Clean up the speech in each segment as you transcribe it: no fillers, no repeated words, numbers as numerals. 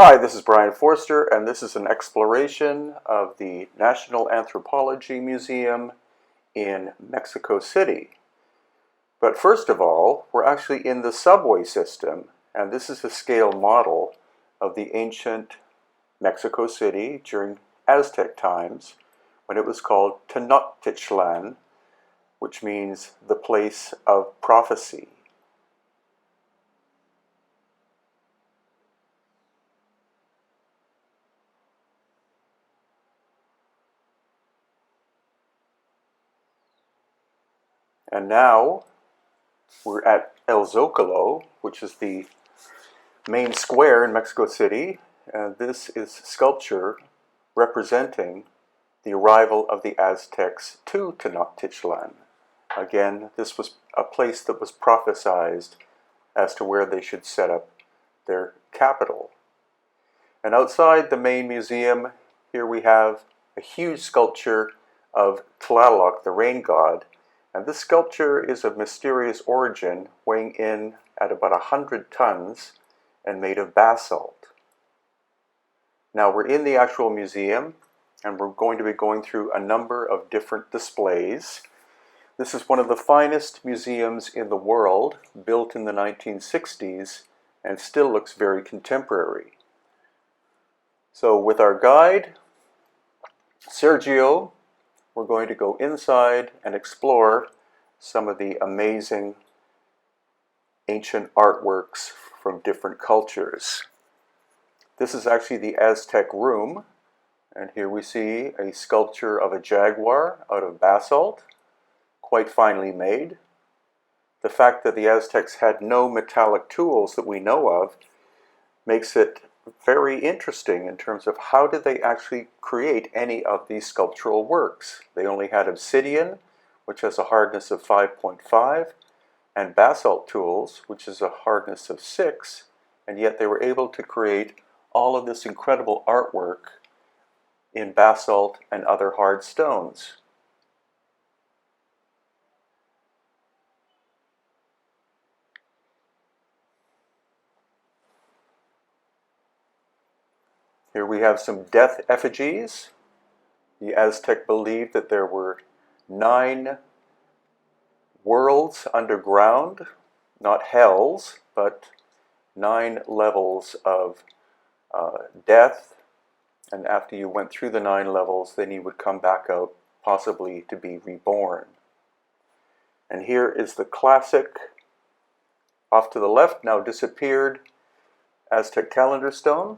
Hi, this is Brian Forster, and this is an exploration of the National Anthropology Museum in Mexico City. But first of all, we're actually in the subway system, and this is a scale model of the ancient Mexico City during Aztec times, when it was called Tenochtitlan, which means the place of prophecy. And now we're at El Zocalo, which is the main square in Mexico City. And this is sculpture representing the arrival of the Aztecs to Tenochtitlan. Again, this was a place that was prophesized as to where they should set up their capital. And outside the main museum, here we have a huge sculpture of Tlaloc, the rain god. And this sculpture is of mysterious origin, weighing in at about 100 tons and made of basalt. Now we're in the actual museum, and we're going to be going through a number of different displays. This is one of the finest museums in the world, built in the 1960s, and still looks very contemporary. So with our guide, Sergio, we're going to go inside and explore some of the amazing ancient artworks from different cultures. This is actually the Aztec room, and here we see a sculpture of a jaguar out of basalt, quite finely made. The fact that the Aztecs had no metallic tools that we know of makes it very interesting in terms of how did they actually create any of these sculptural works. They only had obsidian, which has a hardness of 5.5, and basalt tools, which is a hardness of 6, and yet they were able to create all of this incredible artwork in basalt and other hard stones. Here we have some death effigies. The Aztec believed that there were 9 worlds underground, not hells, but 9 levels of death. And after you went through the 9 levels, then you would come back out, possibly to be reborn. And here is the classic, off to the left, now disappeared, Aztec calendar stone.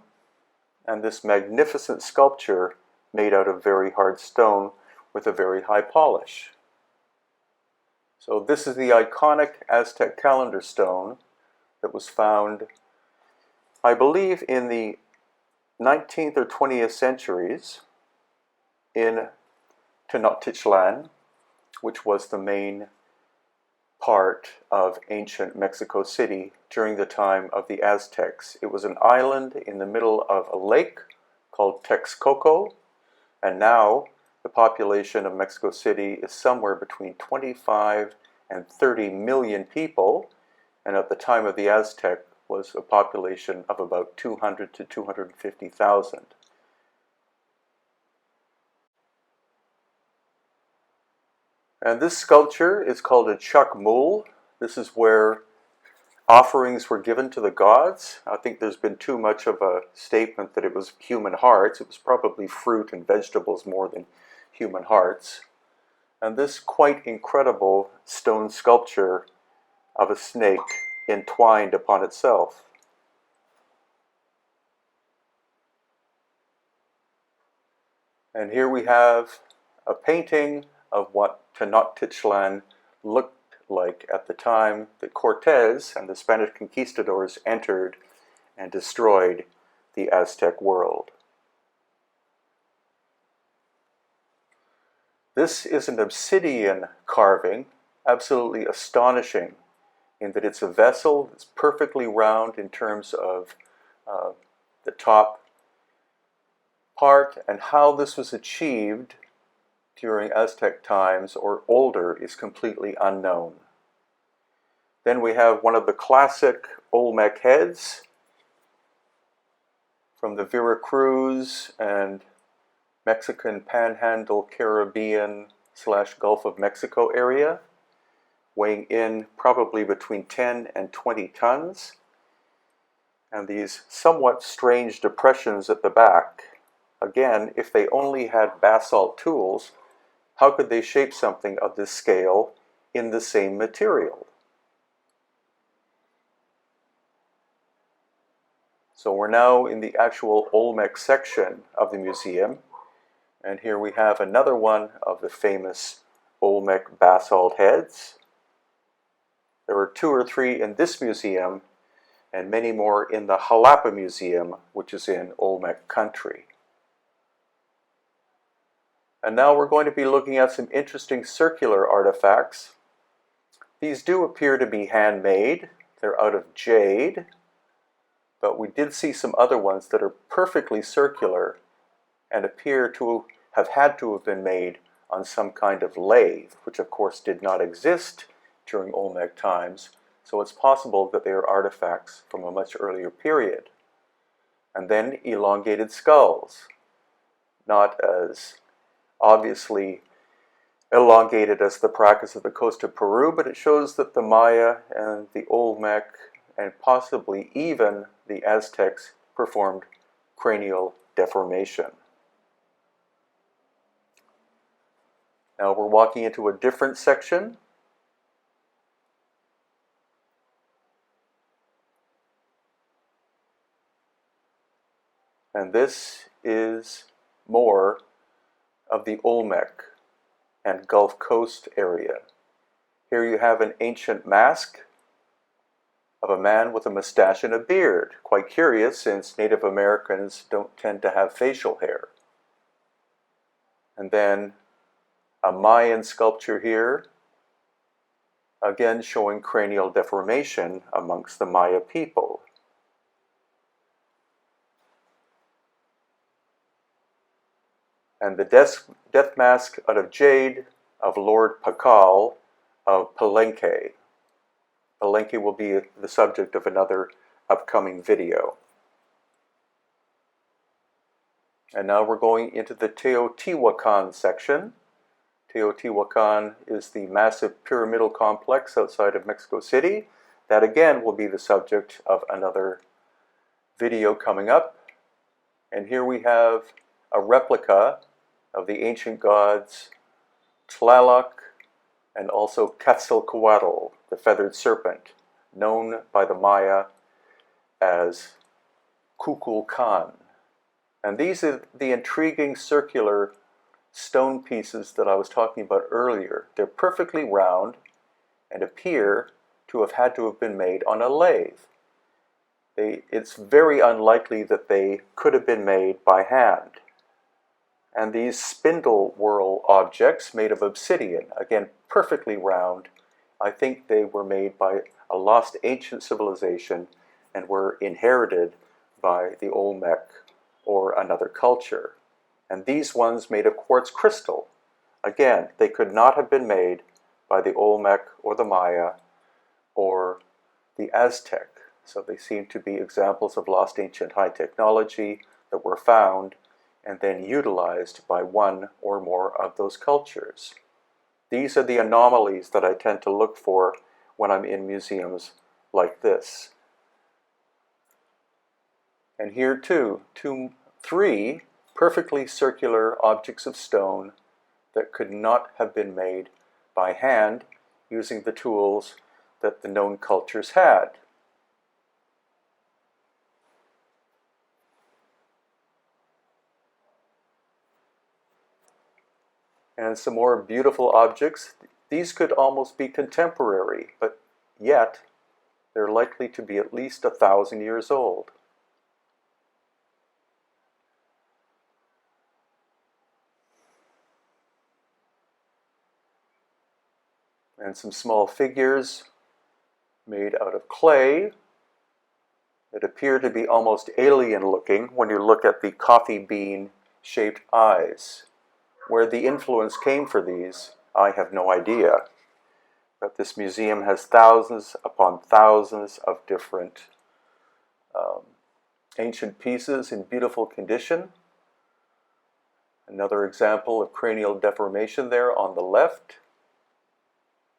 And this magnificent sculpture made out of very hard stone with a very high polish. So this is the iconic Aztec calendar stone that was found, I believe, in the 19th or 20th centuries in Tenochtitlan, which was the main part of ancient Mexico City during the time of the Aztecs. It was an island in the middle of a lake called Texcoco, and now the population of Mexico City is somewhere between 25 and 30 million people, and at the time of the Aztec was a population of about 200 to 250,000. And this sculpture is called a chakmul. This is where offerings were given to the gods. I think there's been too much of a statement that it was human hearts. It was probably fruit and vegetables more than human hearts. And this quite incredible stone sculpture of a snake entwined upon itself. And here we have a painting of what Tenochtitlan looked like at the time that Cortez and the Spanish conquistadors entered and destroyed the Aztec world. This is an obsidian carving, absolutely astonishing in that it's a vessel that's perfectly round in terms of the top part, and how this was achieved during Aztec times or older is completely unknown. Then we have one of the classic Olmec heads from the Vera Cruz and Mexican Panhandle, Caribbean / Gulf of Mexico area, weighing in probably between 10 and 20 tons. And these somewhat strange depressions at the back. Again, if they only had basalt tools, how could they shape something of this scale in the same material? So we're now in the actual Olmec section of the museum, and here we have another one of the famous Olmec basalt heads. There are 2 or 3 in this museum, and many more in the Jalapa Museum, which is in Olmec country. And now we're going to be looking at some interesting circular artifacts. These do appear to be handmade. They're out of jade, but we did see some other ones that are perfectly circular and appear to have had to have been made on some kind of lathe, which of course did not exist during Olmec times, so it's possible that they are artifacts from a much earlier period. And then elongated skulls, not as obviously elongated as the practice of the coast of Peru, but it shows that the Maya and the Olmec and possibly even the Aztecs performed cranial deformation. Now we're walking into a different section. And this is more of the Olmec and Gulf Coast area. Here you have an ancient mask of a man with a mustache and a beard. Quite curious, since Native Americans don't tend to have facial hair. And then a Mayan sculpture here, again showing cranial deformation amongst the Maya people. And the death mask out of jade of Lord Pakal of Palenque. Palenque will be the subject of another upcoming video. And now we're going into the Teotihuacan section. Teotihuacan is the massive pyramidal complex outside of Mexico City. That again will be the subject of another video coming up. And here we have a replica of the ancient gods Tlaloc and also Quetzalcoatl, the feathered serpent, known by the Maya as Kukulkan. And these are the intriguing circular stone pieces that I was talking about earlier. They're perfectly round and appear to have had to have been made on a lathe. It's very unlikely that they could have been made by hand. And these spindle whorl objects made of obsidian, again perfectly round, I think they were made by a lost ancient civilization and were inherited by the Olmec or another culture. And these ones made of quartz crystal, again, they could not have been made by the Olmec or the Maya or the Aztec. So they seem to be examples of lost ancient high technology that were found and then utilized by one or more of those cultures. These are the anomalies that I tend to look for when I'm in museums like this. And here too, 3 perfectly circular objects of stone that could not have been made by hand using the tools that the known cultures had. And some more beautiful objects. These could almost be contemporary, but yet they're likely to be at least 1,000 years old. And some small figures made out of clay that appear to be almost alien looking when you look at the coffee bean shaped eyes. Where the influence came for these, I have no idea. But this museum has thousands upon thousands of different ancient pieces in beautiful condition. Another example of cranial deformation there on the left.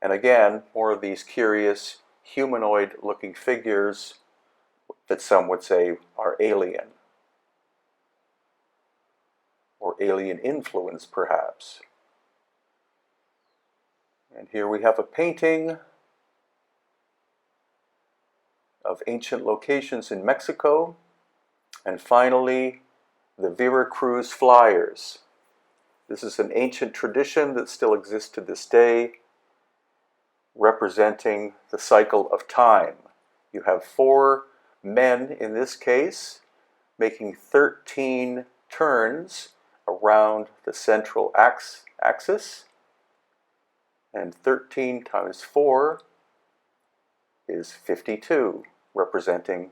And again, more of these curious humanoid-looking figures that some would say are alien, or alien influence perhaps. And here we have a painting of ancient locations in Mexico. And finally, the Vera Cruz flyers. This is an ancient tradition that still exists to this day, representing the cycle of time. You have 4 men in this case making 13 turns around the central axis, and 13 times 4 is 52, representing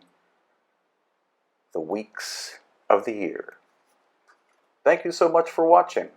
the weeks of the year. Thank you so much for watching.